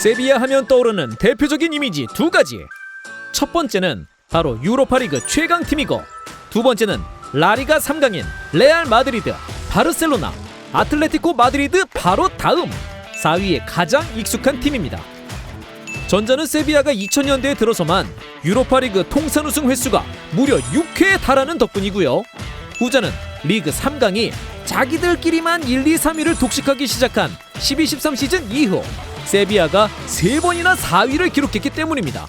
세비야 하면 떠오르는 대표적인 이미지 두 가지. 첫 번째는 바로 유로파리그 최강팀이고, 두 번째는 라리가 3강인 레알 마드리드, 바르셀로나, 아틀레티코 마드리드 바로 다음 4위에 가장 익숙한 팀입니다. 전자는 세비야가 2000년대에 들어서만 유로파리그 통산 우승 횟수가 무려 6회에 달하는 덕분이고요. 후자는 리그 3강이 자기들끼리만 1, 2, 3위를 독식하기 시작한 12-13 시즌 이후 세비야가 3번이나 4위를 기록했기 때문입니다.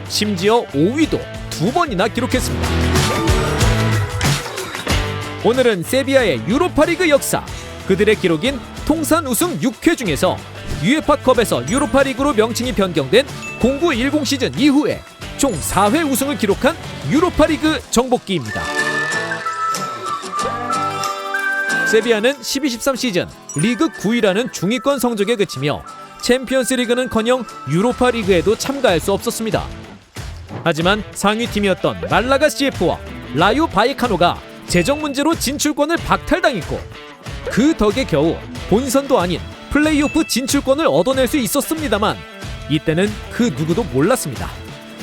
심지어 5위도 2번이나 기록했습니다. 오늘은 세비야의 유로파리그 역사, 그들의 기록인 통산 우승 6회 중에서 유에파컵에서 유로파리그로 명칭이 변경된 09-10 시즌 이후에 총 4회 우승을 기록한 유로파리그 정복기입니다. 세비야는 12-13 시즌 리그 9위라는 중위권 성적에 그치며 챔피언스리그는커녕 유로파리그에도 참가할 수 없었습니다. 하지만 상위팀이었던 말라가 CF와 라요 바이카노가 재정 문제로 진출권을 박탈당했고, 그 덕에 겨우 본선도 아닌 플레이오프 진출권을 얻어낼 수 있었습니다만 이때는 그 누구도 몰랐습니다.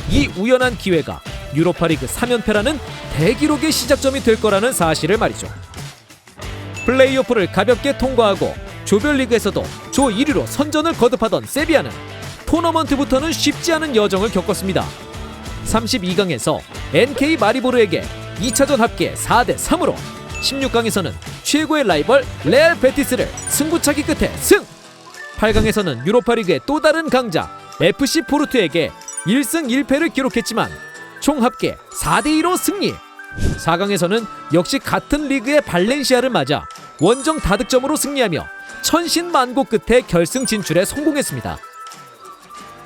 이 우연한 기회가 유로파리그 3연패라는 대기록의 시작점이 될 거라는 사실을 말이죠. 플레이오프를 가볍게 통과하고 조별리그에서도 조 1위로 선전을 거듭하던 세비야는 토너먼트부터는 쉽지 않은 여정을 겪었습니다. 32강에서 NK 마리보르에게 2차전 합계 4-3으로, 16강에서는 최고의 라이벌 레알 베티스를 승부차기 끝에 승! 8강에서는 유로파리그의 또 다른 강자 FC 포르투에게 1승 1패를 기록했지만 총 합계 4-2로 승리! 4강에서는 역시 같은 리그의 발렌시아를 맞아 원정 다득점으로 승리하며 천신만고 끝에 결승 진출에 성공했습니다.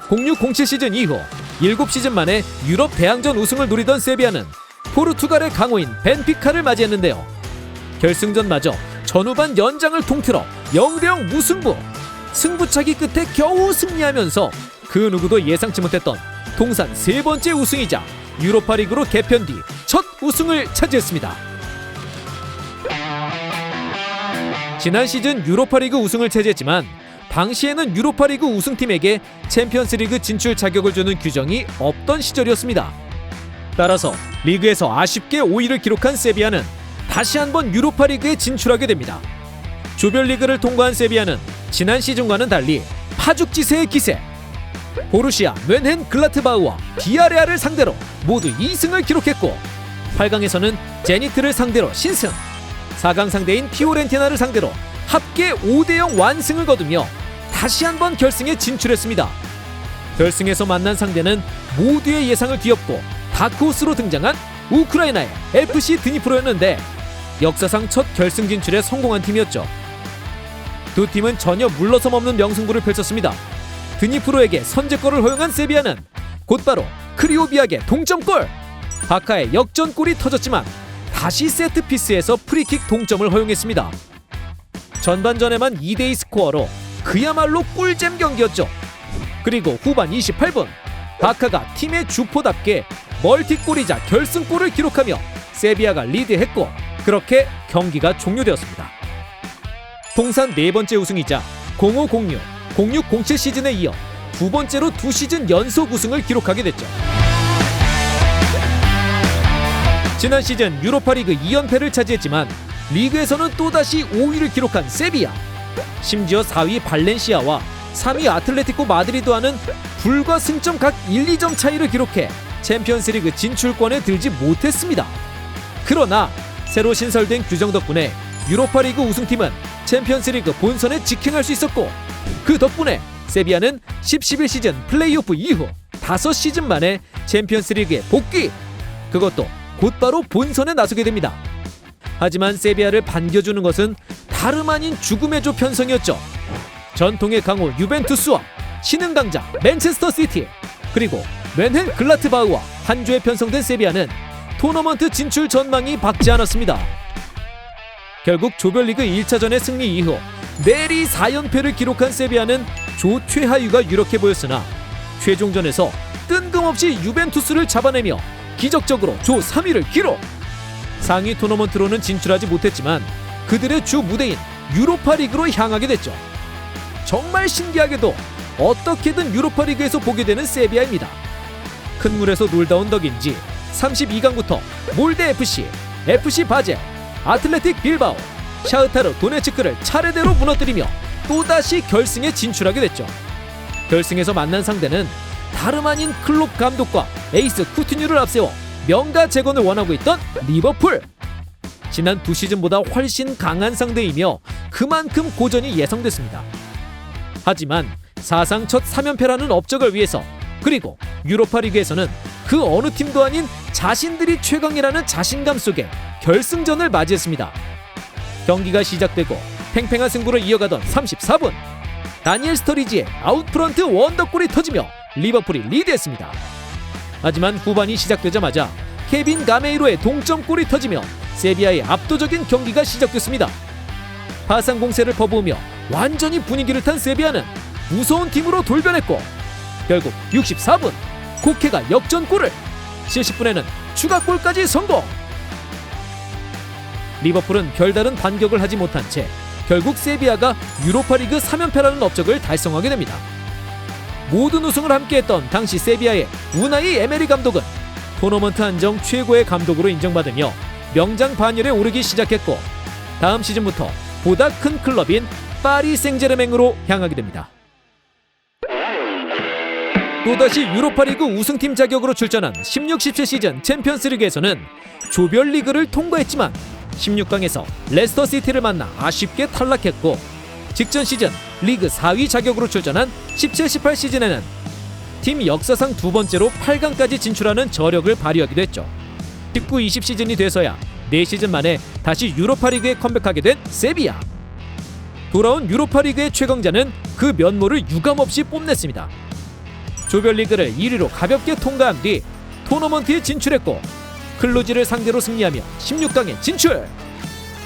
06-07 시즌 이후 7시즌 만에 유럽 대항전 우승을 노리던 세비야는 포르투갈의 강호인 벤피카를 맞이했는데요. 결승전마저 전후반 연장을 통틀어 0-0 무승부! 승부차기 끝에 겨우 승리하면서 그 누구도 예상치 못했던 통산 3번째 우승이자 유로파리그로 개편 뒤 첫 우승을 차지했습니다. 지난 시즌 유로파리그 우승을 차지했지만 당시에는 유로파리그 우승팀에게 챔피언스리그 진출 자격을 주는 규정이 없던 시절이었습니다. 따라서 리그에서 아쉽게 5위를 기록한 세비야는 다시 한번 유로파리그에 진출하게 됩니다. 조별리그를 통과한 세비야는 지난 시즌과는 달리 파죽지세의 기세, 보루시아 뮌헨글라트바흐와 비아레알을 상대로 모두 2승을 기록했고, 8강에서는 제니트를 상대로 신승, 4강 상대인 피오렌티나를 상대로 합계 5-0 완승을 거두며 다시 한번 결승에 진출했습니다. 결승에서 만난 상대는 모두의 예상을 뒤엎고 다크호스로 등장한 우크라이나의 FC 드니프로였는데 역사상 첫 결승 진출에 성공한 팀이었죠. 두 팀은 전혀 물러섬 없는 명승부를 펼쳤습니다. 드니프로에게 선제골을 허용한 세비야는 곧바로 크리오비악의 동점골! 바카의 역전골이 터졌지만 다시 세트피스에서 프리킥 동점을 허용했습니다. 전반전에만 2-2 스코어로 그야말로 꿀잼 경기였죠. 그리고 후반 28분 바카가 팀의 주포답게 멀티골이자 결승골을 기록하며 세비야가 리드했고, 그렇게 경기가 종료되었습니다. 통산 4번째 우승이자 05-06, 06-07 시즌에 이어 두 번째로 2시즌 연속 우승을 기록하게 됐죠. 지난 시즌 유로파리그 2연패를 차지했지만 리그에서는 또다시 5위를 기록한 세비야. 심지어 4위 발렌시아와 3위 아틀레티코 마드리드와는 불과 승점 각 1-2점 차이를 기록해 챔피언스리그 진출권에 들지 못했습니다. 그러나 새로 신설된 규정 덕분에 유로파리그 우승팀은 챔피언스리그 본선에 직행할 수 있었고, 그 덕분에 세비야는 10-11 시즌 플레이오프 이후 5시즌 만에 챔피언스리그에 복귀! 그것도 곧바로 본선에 나서게 됩니다. 하지만 세비야를 반겨주는 것은 다름 아닌 죽음의 조 편성이었죠. 전통의 강호 유벤투스와 신흥 강자 맨체스터 시티, 그리고 뮌헨글라트바흐와 한 조에 편성된 세비야는 토너먼트 진출 전망이 밝지 않았습니다. 결국 조별리그 1차전의 승리 이후 내리 4연패를 기록한 세비야는 조 최하위가 유력해 보였으나 최종전에서 뜬금없이 유벤투스를 잡아내며 기적적으로 조 3위를 기록! 상위 토너먼트로는 진출하지 못했지만 그들의 주 무대인 유로파리그로 향하게 됐죠. 정말 신기하게도 어떻게든 유로파 리그에서 보게 되는 세비야입니다. 큰 물에서 놀다 온 덕인지 32강부터 몰데 FC, FC 바젤, 아틀레틱 빌바오, 샤흐타르 도네츠크를 차례대로 무너뜨리며 또다시 결승에 진출하게 됐죠. 결승에서 만난 상대는 다름 아닌 클롭 감독과 에이스 쿠티뉴를 앞세워 명가재건을 원하고 있던 리버풀. 지난 두 시즌보다 훨씬 강한 상대이며 그만큼 고전이 예상됐습니다. 하지만 사상 첫 3연패라는 업적을 위해서, 그리고 유로파리그에서는 그 어느 팀도 아닌 자신들이 최강이라는 자신감 속에 결승전을 맞이했습니다. 경기가 시작되고 팽팽한 승부를 이어가던 34분, 다니엘 스터리지의 아웃프런트 원더골이 터지며 리버풀이 리드했습니다. 하지만 후반이 시작되자마자 케빈 가메이로의 동점골이 터지며 세비야의 압도적인 경기가 시작됐습니다. 파상 공세를 퍼부으며 완전히 분위기를 탄 세비야는 무서운 팀으로 돌변했고, 결국 64분 코케가 역전골을, 70분에는 추가골까지 성공. 리버풀은 별다른 반격을 하지 못한 채 결국 세비야가 유로파리그 3연패라는 업적을 달성하게 됩니다. 모든 우승을 함께했던 당시 세비야의 우나이 에메리 감독은 토너먼트 한정 최고의 감독으로 인정받으며 명장 반열에 오르기 시작했고, 다음 시즌부터 보다 큰 클럽인 파리 생제르맹으로 향하게 됩니다. 또다시 유로파리그 우승팀 자격으로 출전한 16-17 시즌 챔피언스리그에서는 조별리그를 통과했지만 16강에서 레스터시티를 만나 아쉽게 탈락했고, 직전 시즌 리그 4위 자격으로 출전한 17-18 시즌에는 팀 역사상 두 번째로 8강까지 진출하는 저력을 발휘하기도 했죠. 19-20 시즌이 돼서야 4시즌 만에 다시 유로파리그에 컴백하게 된 세비야. 돌아온 유로파리그의 최강자는 그 면모를 유감없이 뽐냈습니다. 조별리그를 1위로 가볍게 통과한 뒤 토너먼트에 진출했고, 클루지를 상대로 승리하며 16강에 진출!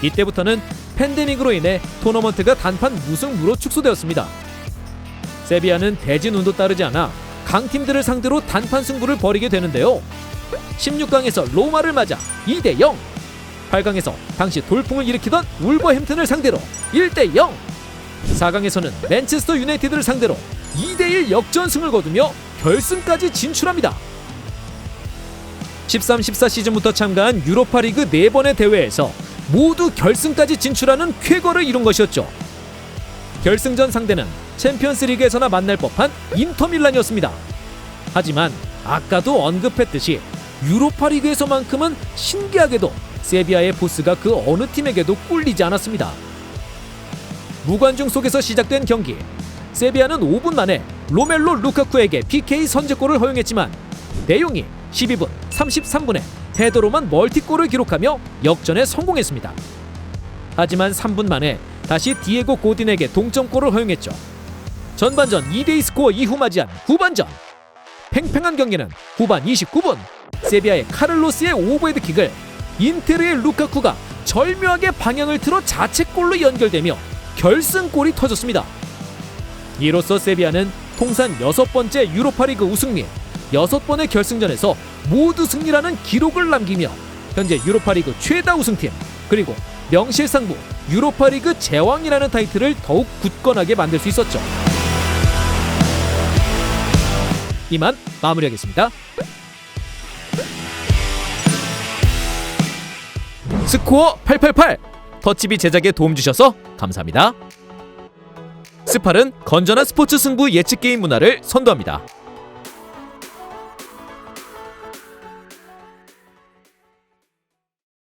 이때부터는 팬데믹으로 인해 토너먼트가 단판 무승부로 축소되었습니다. 세비야는 대진운도 따르지 않아 강팀들을 상대로 단판 승부를 벌이게 되는데요. 16강에서 로마를 맞아 2-0, 8강에서 당시 돌풍을 일으키던 울버햄튼을 상대로 1-0, 4강에서는 맨체스터 유나이티드를 상대로 2-1 역전승을 거두며 결승까지 진출합니다. 13-14 시즌부터 참가한 유로파리그 4번의 대회에서 모두 결승까지 진출하는 쾌거를 이룬 것이었죠. 결승전 상대는 챔피언스리그에서나 만날 법한 인터밀란이었습니다. 하지만 아까도 언급했듯이 유로파리그에서만큼은 신기하게도 세비야의 보스가 그 어느 팀에게도 꿀리지 않았습니다. 무관중 속에서 시작된 경기, 세비야는 5분 만에 로멜로 루카쿠에게 PK 선제골을 허용했지만 내용이 12분 33분에 헤더로만 멀티골을 기록하며 역전에 성공했습니다. 하지만 3분 만에 다시 디에고 고딘에게 동점골을 허용했죠. 전반전 2대2 스코어 이후 맞이한 후반전, 팽팽한 경기는 후반 29분 세비야의 카를로스의 오버헤드킥을 인테르의 루카쿠가 절묘하게 방향을 틀어 자책골로 연결되며 결승골이 터졌습니다. 이로써 세비야는 통산 6번째 유로파리그 우승 및 6번의 결승전에서 모두 승리라는 기록을 남기며 현재 유로파리그 최다 우승팀, 그리고 명실상부 유로파리그 제왕이라는 타이틀을 더욱 굳건하게 만들 수 있었죠. 이만 마무리하겠습니다. 스코어 888, 터치비 제작에 도움 주셔서 감사합니다. 스팔은 건전한 스포츠 승부 예측 게임 문화를 선도합니다.